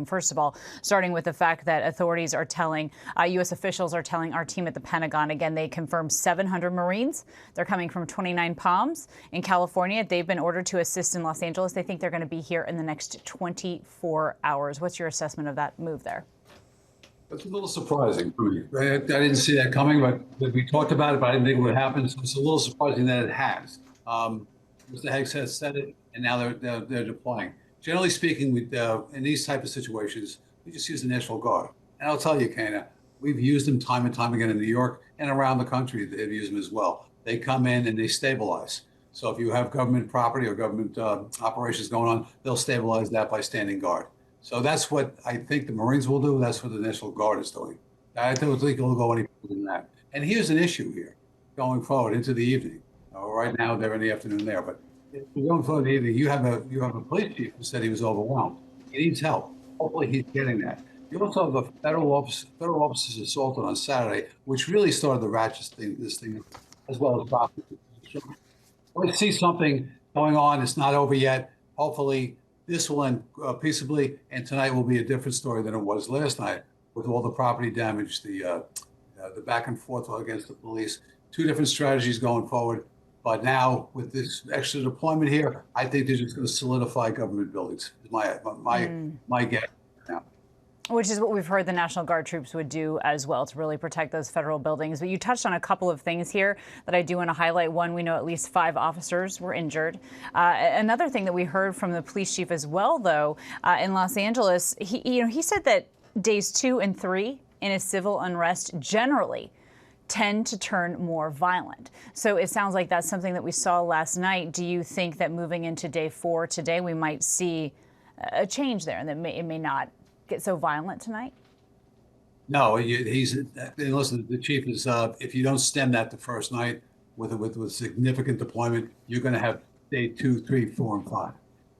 First of all, starting with the fact that authorities are telling, U.S. officials are telling our team at the Pentagon, again, they confirmed 700 Marines. They're coming from 29 Palms in California. They've been ordered to assist in Los Angeles. They think they're going to be here in the next 24 hours. What's your assessment of that move there? It's a little surprising for me. I didn't see that coming, but we talked about it, but I didn't think it would happen. So it's a little surprising that it has. Mr. Heggs has said it, and now they're deploying. Generally speaking, in these type of situations, we just use the National Guard. And I'll tell you, Kana, we've used them time and time again in New York and around the country. They've used them as well. They come in and they stabilize. So if you have government property or government operations going on, they'll stabilize that by standing guard. So that's what I think the Marines will do. That's what the National Guard is doing. I don't think it'll go any further than that. And here's an issue here going forward into the evening. Right now, they're in the afternoon there, but going forward in the evening, you have a police chief who said he was overwhelmed. He needs help. Hopefully, he's getting that. You also have a federal officers assaulted on Saturday, which really started the ratchet this thing, as well as property. We see something going on. It's not over yet. Hopefully, this will end peaceably, and tonight will be a different story than it was last night, with all the property damage, the back and forth against the police. Two different strategies going forward. But now, with this extra deployment here, I think they're just going to solidify government buildings. My guess now. Which is what we've heard the National Guard troops would do as well to really protect those federal buildings. But you touched on a couple of things here that I do want to highlight. One, we know at least 5 officers were injured. Another thing that we heard from the police chief as well, though, in Los Angeles, he said that days 2 and 3 in a civil unrest generally tend to turn more violent. So it sounds like that's something that we saw last night. Do you think that moving into day 4 today, we might see a change there and that it may not get so violent tonight? No, listen, the chief is, if you don't stem that the first night with significant deployment, you're going to have day 2, 3, 4, and 5.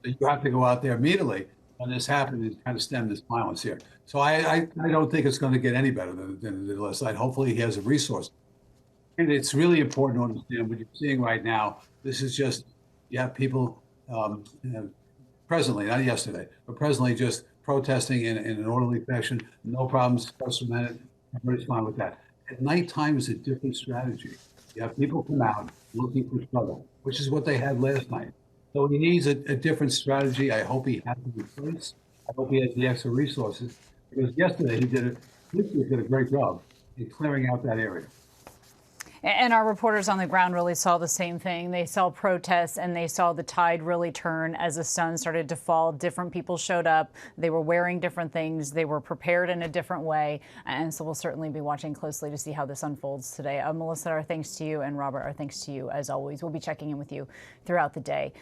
So you have to go out there immediately when this happens and kind of stem this violence here. So I don't think it's going to get any better than the last night. Hopefully he has a resource. And it's really important to understand what you're seeing right now. This is just, you have people presently, not yesterday, but presently just protesting in an orderly fashion. No problems, First Amendment, everybody's fine with that. At nighttime is a different strategy. You have people come out looking for trouble, which is what they had last night. So he needs a different strategy. I hope he has it in place. I hope he has the extra resources, because yesterday he did a great job in clearing out that area. And our reporters on the ground really saw the same thing. They saw protests and they saw the tide really turn as the sun started to fall. Different people showed up. They were wearing different things. They were prepared in a different way. And so we'll certainly be watching closely to see how this unfolds today. Melissa, our thanks to you, and Robert, our thanks to you as always. We'll be checking in with you throughout the day.